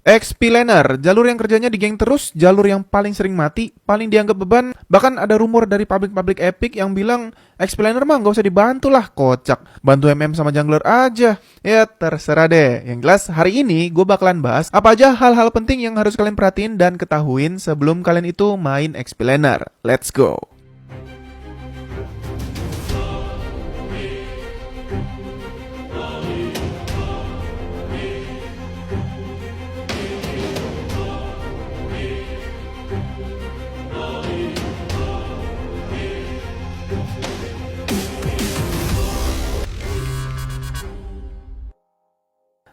XP Laner, jalur yang kerjanya di geng terus, jalur yang paling sering mati, paling dianggap beban. Bahkan ada rumor dari publik Epic yang bilang XP Laner mah nggak usah dibantu lah, kocak. Bantu MM sama jungler aja. Ya terserah deh. Yang jelas hari ini gue bakalan bahas apa aja hal-hal penting yang harus kalian perhatiin dan ketahuin sebelum kalian itu main XP Laner. Let's go.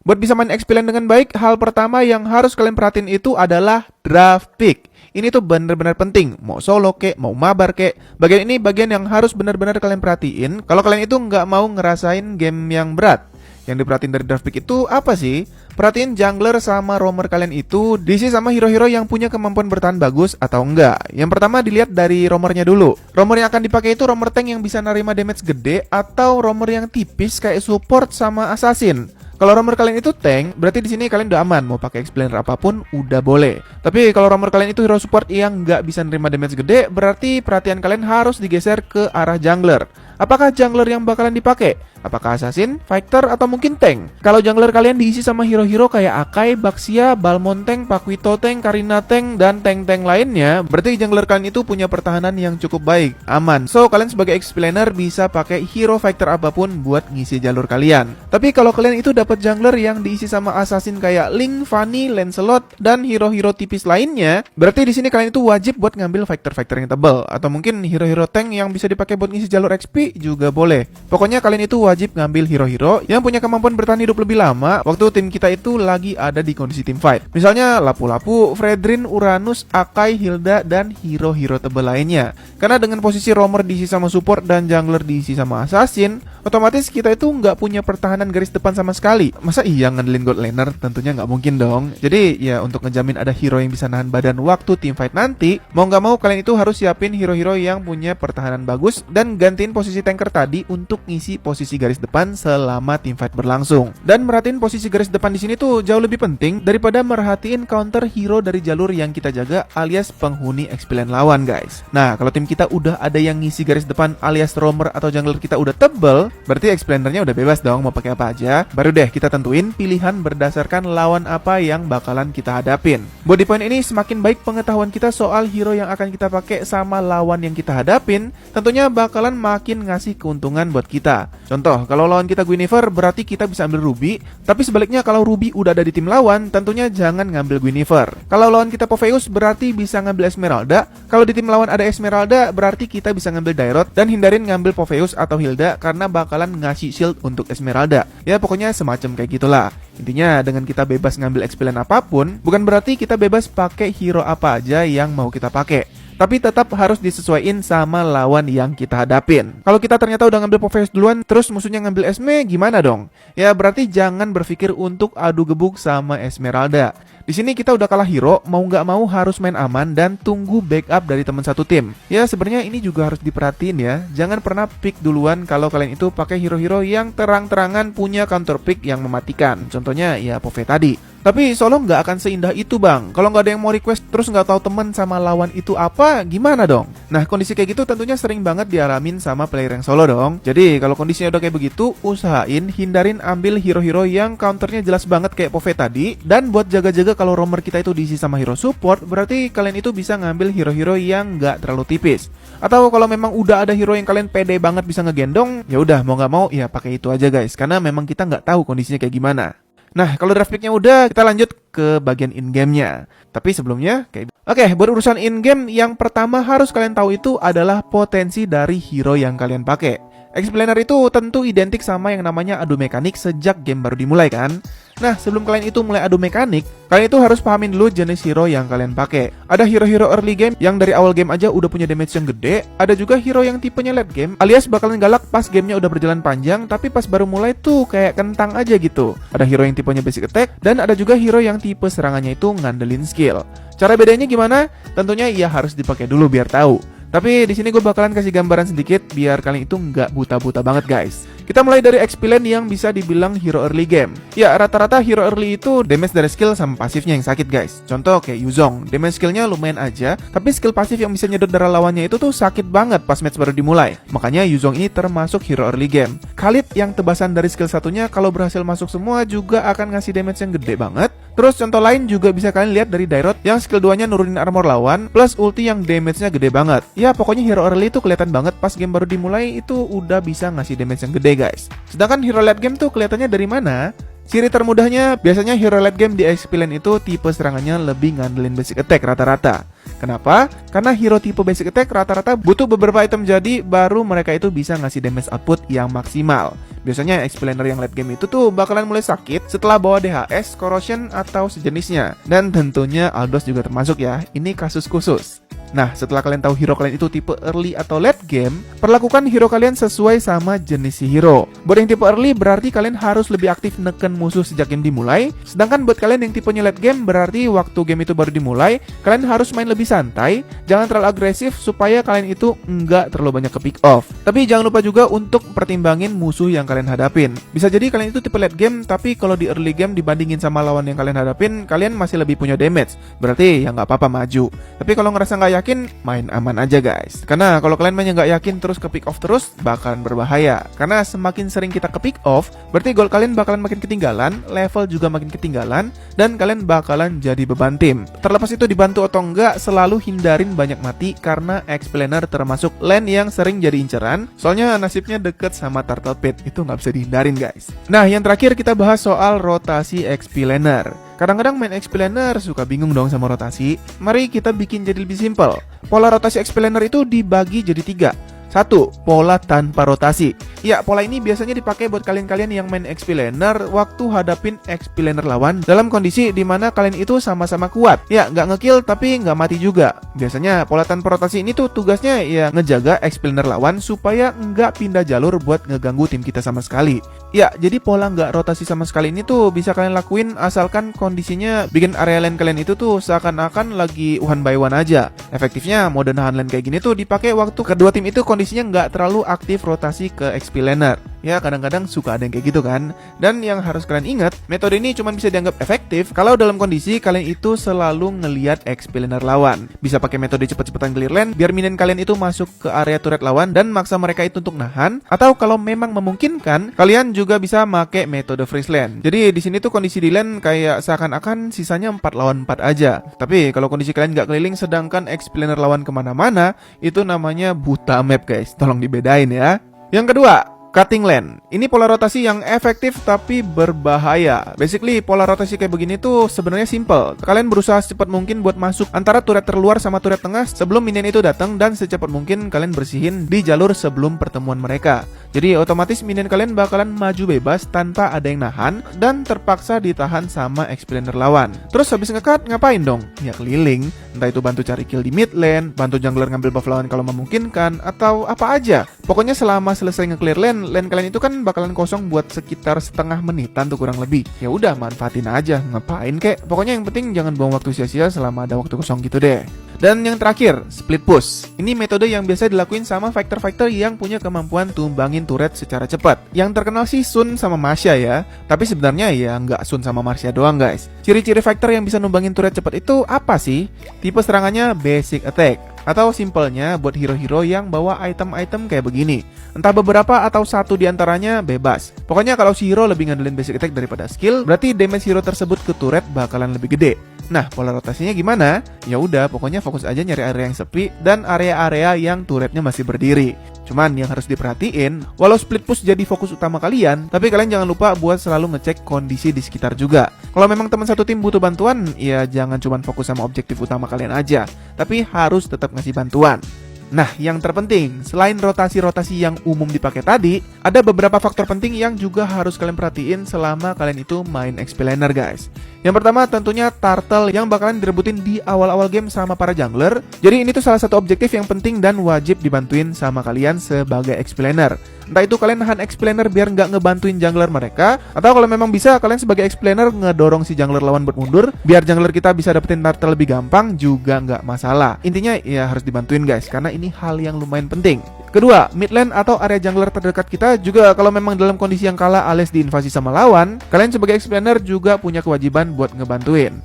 Buat bisa main XP Lane dengan baik, hal pertama yang harus kalian perhatiin itu adalah draft pick. Ini tuh bener-bener penting, mau solo kek, mau mabar kek. Bagian ini bagian yang harus bener-bener kalian perhatiin kalau kalian itu nggak mau ngerasain game yang berat. Yang diperhatiin dari draft pick itu apa sih? Perhatiin jungler sama roamer kalian itu diisi sama hero-hero yang punya kemampuan bertahan bagus atau enggak. Yang pertama dilihat dari roamernya dulu. Roamer yang akan dipakai itu roamer tank yang bisa nerima damage gede atau roamer yang tipis kayak support sama assassin. Kalau roamer kalian itu tank, berarti di sini kalian udah aman, mau pakai explainer apapun udah boleh. Tapi kalau roamer kalian itu hero support yang nggak bisa nerima damage gede, berarti perhatian kalian harus digeser ke arah jungler. Apakah jungler yang bakalan dipakai? Apakah assassin, fighter, atau mungkin tank? Kalau jungler kalian diisi sama hero-hero kayak Akai, Baxia, Balmond tank, Pakuito tank, Karina tank, dan tank-tank lainnya, berarti jungler kalian itu punya pertahanan yang cukup baik, aman. So, kalian sebagai explainer bisa pakai hero fighter apapun buat ngisi jalur kalian. Tapi kalau kalian itu dapat jungler yang diisi sama assassin kayak Link, Fanny, Lancelot, dan hero-hero tipis lainnya, berarti di sini kalian itu wajib buat ngambil fighter-fighter yang tebal, atau mungkin hero-hero tank yang bisa dipakai buat ngisi jalur XP juga boleh. Pokoknya kalian itu wajib ngambil hero-hero yang punya kemampuan bertahan hidup lebih lama waktu tim kita itu lagi ada di kondisi team fight. Misalnya Lapu-Lapu, Fredrin, Uranus, Akai, Hilda, dan hero-hero tebal lainnya. Karena dengan posisi roamer diisi sama support dan jungler diisi sama assassin, otomatis kita itu nggak punya pertahanan garis depan sama sekali. Masa iya ngandelin gold laner? Tentunya nggak mungkin dong. Jadi ya untuk ngejamin ada hero yang bisa nahan badan waktu team fight nanti, mau nggak mau kalian itu harus siapin hero-hero yang punya pertahanan bagus dan gantiin posisi tanker tadi untuk ngisi posisi garis depan selama team fight berlangsung. Dan merhatiin posisi garis depan di sini tuh jauh lebih penting daripada merhatiin counter hero dari jalur yang kita jaga alias penghuni XP lane lawan, guys. Nah, kalau tim kita udah ada yang ngisi garis depan alias roamer atau jungler kita udah tebel, berarti explainernya udah bebas dong mau pakai apa aja. Baru deh kita tentuin pilihan berdasarkan lawan apa yang bakalan kita hadapin. Buat di poin ini semakin baik pengetahuan kita soal hero yang akan kita pakai sama lawan yang kita hadapin, tentunya bakalan makin ngasih keuntungan buat kita. Contoh, kalau lawan kita Guinevere berarti kita bisa ambil Ruby, tapi sebaliknya kalau Ruby udah ada di tim lawan, tentunya jangan ngambil Guinevere. Kalau lawan kita Popheus berarti bisa ngambil Esmeralda, kalau di tim lawan ada Esmeralda berarti kita bisa ngambil Dairot dan hindarin ngambil Popheus atau Hilda karena bakalan ngasih shield untuk Esmeralda. Ya pokoknya semacam kayak gitulah. Intinya dengan kita bebas ngambil XP lane apapun, bukan berarti kita bebas pakai hero apa aja yang mau kita pakai. Tapi tetap harus disesuaikan sama lawan yang kita hadapin. Kalau kita ternyata udah ngambil Popheus duluan, terus musuhnya ngambil Esme, gimana dong? Ya berarti jangan berpikir untuk adu gebuk sama Esmeralda. Di sini kita udah kalah hero, mau nggak mau harus main aman dan tunggu backup dari teman satu tim. Ya sebenarnya ini juga harus diperhatiin ya. Jangan pernah pick duluan kalau kalian itu pakai hero-hero yang terang-terangan punya counter pick yang mematikan. Contohnya ya Pove tadi. Tapi solo nggak akan seindah itu bang. Kalau nggak ada yang mau request terus nggak tahu temen sama lawan itu apa, gimana dong? Nah kondisi kayak gitu tentunya sering banget dialamin sama player yang solo dong. Jadi kalau kondisinya udah kayak begitu, usahain hindarin ambil hero-hero yang counternya jelas banget kayak Pove tadi. Dan buat jaga-jaga kalau roamer kita itu diisi sama hero support, berarti kalian itu bisa ngambil hero-hero yang nggak terlalu tipis. Atau kalau memang udah ada hero yang kalian pede banget bisa ngegendong, ya udah mau nggak mau ya pakai itu aja guys. Karena memang kita nggak tahu kondisinya kayak gimana. Nah, kalau draft pick-nya udah, kita lanjut ke bagian in-game-nya. Tapi sebelumnya, Oke, buat urusan in-game, yang pertama harus kalian tahu itu adalah potensi dari hero yang kalian pakai. Explainer itu tentu identik sama yang namanya adu mekanik sejak game baru dimulai kan? Nah, sebelum kalian itu mulai adu mekanik, kalian itu harus pahamin dulu jenis hero yang kalian pakai. Ada hero-hero early game yang dari awal game aja udah punya damage yang gede. Ada juga hero yang tipenya late game, alias bakalan galak pas gamenya udah berjalan panjang, tapi pas baru mulai tuh kayak kentang aja gitu. Ada hero yang tipenya basic attack, dan ada juga hero yang tipe serangannya itu ngandelin skill. Cara bedanya gimana? Tentunya ya harus dipakai dulu biar tahu. Tapi di sini gue bakalan kasih gambaran sedikit biar kalian itu nggak buta-buta banget guys. Kita mulai dari XP lane yang bisa dibilang hero early game. Ya, rata-rata hero early itu damage dari skill sama pasifnya yang sakit guys. Contoh kayak Yuzong, damage skillnya lumayan aja, tapi skill pasif yang bisa nyedot darah lawannya itu tuh sakit banget pas match baru dimulai. Makanya Yuzong ini termasuk hero early game. Khalid yang tebasan dari skill satunya kalau berhasil masuk semua juga akan ngasih damage yang gede banget. Terus contoh lain juga bisa kalian lihat dari Dairot yang skill 2-nya nurunin armor lawan plus ulti yang damage-nya gede banget. Ya pokoknya hero early itu kelihatan banget pas game baru dimulai itu udah bisa ngasih damage yang gede guys. Sedangkan hero late game tuh kelihatannya dari mana? Ciri termudahnya biasanya hero late game di XP lane itu tipe serangannya lebih ngandelin basic attack rata-rata. Kenapa? Karena hero tipe basic attack rata-rata butuh beberapa item jadi baru mereka itu bisa ngasih damage output yang maksimal. Biasanya XP laner yang late game itu tuh bakalan mulai sakit setelah bawa DHS, corrosion, atau sejenisnya. Dan tentunya Aldos juga termasuk ya, ini kasus khusus. Nah, setelah kalian tahu hero kalian itu tipe early atau late game, perlakukan hero kalian sesuai sama jenis si hero. Buat yang tipe early berarti kalian harus lebih aktif neken musuh sejak game dimulai. Sedangkan buat kalian yang tipenya late game berarti waktu game itu baru dimulai, kalian harus main lebih santai, jangan terlalu agresif supaya kalian itu nggak terlalu banyak ke pick off. Tapi jangan lupa juga untuk pertimbangin musuh yang kalian hadapin. Bisa jadi kalian itu tipe late game, tapi kalau di early game dibandingin sama lawan yang kalian hadapin, kalian masih lebih punya damage. Berarti ya nggak apa-apa maju. Tapi kalau ngerasa nggak yakin, main aman aja guys. Karena kalau kalian mainnya nggak yakin terus ke pick off terus, bakalan berbahaya. Karena semakin sering kita ke pick off, berarti goal kalian bakalan makin ketinggalan, level juga makin ketinggalan, dan kalian bakalan jadi beban tim. Terlepas itu dibantu atau enggak, selalu hindarin banyak mati karena XP laner termasuk lane yang sering jadi inceran. Soalnya nasibnya deket sama Turtle Pit, itu nggak bisa dihindarin guys. Nah, yang terakhir kita bahas soal rotasi XP laner. Kadang-kadang main XP laner suka bingung dong sama rotasi. Mari kita bikin jadi lebih simpel. Pola rotasi XP laner itu dibagi jadi 3. 1. Pola tanpa rotasi. Ya, pola ini biasanya dipakai buat kalian-kalian yang main XP laner waktu hadapin XP laner lawan dalam kondisi dimana kalian itu sama-sama kuat. Ya, nggak ngekill tapi nggak mati juga. Biasanya pola tanpa rotasi ini tuh tugasnya ya ngejaga XP laner lawan supaya nggak pindah jalur buat ngeganggu tim kita sama sekali. Ya, jadi pola nggak rotasi sama sekali ini tuh bisa kalian lakuin asalkan kondisinya bikin area lane kalian itu tuh seakan-akan lagi one by one aja. Efektifnya mode nahan lane kayak gini tuh dipakai waktu kedua tim itu kondisinya nggak terlalu aktif rotasi ke XP laner. Ya, kadang-kadang suka ada yang kayak gitu kan. Dan yang harus kalian ingat, metode ini cuma bisa dianggap efektif kalau dalam kondisi kalian itu selalu ngelihat XP laner lawan. Bisa pakai metode cepet-cepetan clear lane biar minion kalian itu masuk ke area turret lawan dan maksa mereka itu untuk nahan. Atau kalau memang memungkinkan, kalian juga bisa pakai metode freeze lane. Jadi di sini tuh kondisi di lane kayak seakan-akan sisanya 4 lawan 4 aja. Tapi kalau kondisi kalian nggak keliling sedangkan XP laner lawan kemana-mana, itu namanya buta map guys. Tolong dibedain ya. Yang kedua, cutting lane. Ini pola rotasi yang efektif tapi berbahaya. Basically, pola rotasi kayak begini tuh sebenarnya simple. Kalian berusaha secepat mungkin buat masuk antara turret terluar sama turret tengah sebelum minion itu datang dan secepat mungkin kalian bersihin di jalur sebelum pertemuan mereka. Jadi otomatis minion kalian bakalan maju bebas tanpa ada yang nahan dan terpaksa ditahan sama XP laner lawan. Terus habis nge-cut ngapain dong? Ya keliling. Entah itu bantu cari kill di mid lane, bantu jungler ngambil buff lawan kalau memungkinkan, atau apa aja. Pokoknya selama selesai nge-clear lane kalian itu kan bakalan kosong buat sekitar setengah menitan tuh kurang lebih. Ya udah manfaatin aja, ngapain kek. Pokoknya yang penting jangan buang waktu sia-sia selama ada waktu kosong gitu deh. Dan yang terakhir, split push. Ini metode yang biasa dilakuin sama fighter-fighter yang punya kemampuan tumbangin turret secara cepat. Yang terkenal sih Sun sama Masya ya. Tapi sebenarnya ya nggak Sun sama Masya doang guys. Ciri-ciri fighter yang bisa numbangin turret cepat itu apa sih? Tipe serangannya basic attack. Atau simpelnya buat hero-hero yang bawa item-item kayak begini. Entah beberapa atau satu diantaranya bebas. Pokoknya kalau si hero lebih ngandelin basic attack daripada skill, berarti damage hero tersebut ke turret bakalan lebih gede. Nah, pola rotasinya gimana? Ya udah, pokoknya fokus aja nyari area yang sepi dan area-area yang turretnya masih berdiri. Cuman yang harus diperhatiin, walau split push jadi fokus utama kalian, tapi kalian jangan lupa buat selalu ngecek kondisi di sekitar juga. Kalau memang teman satu tim butuh bantuan, ya jangan cuma fokus sama objektif utama kalian aja, tapi harus tetap ngasih bantuan. Nah, yang terpenting, selain rotasi-rotasi yang umum dipakai tadi, ada beberapa faktor penting yang juga harus kalian perhatiin selama kalian itu main XP laner guys. Yang pertama tentunya turtle yang bakalan direbutin di awal-awal game sama para jungler. Jadi ini tuh salah satu objektif yang penting dan wajib dibantuin sama kalian sebagai XP laner. Entah itu kalian nahan XP laner biar nggak ngebantuin jungler mereka, atau kalau memang bisa kalian sebagai XP laner ngedorong si jungler lawan buat mundur biar jungler kita bisa dapetin turtle lebih gampang juga nggak masalah. Intinya ya harus dibantuin guys, karena ini hal yang lumayan penting. Kedua, mid lane atau area jungler terdekat kita juga kalau memang dalam kondisi yang kalah alias diinvasi sama lawan, kalian sebagai explainer juga punya kewajiban buat ngebantuin.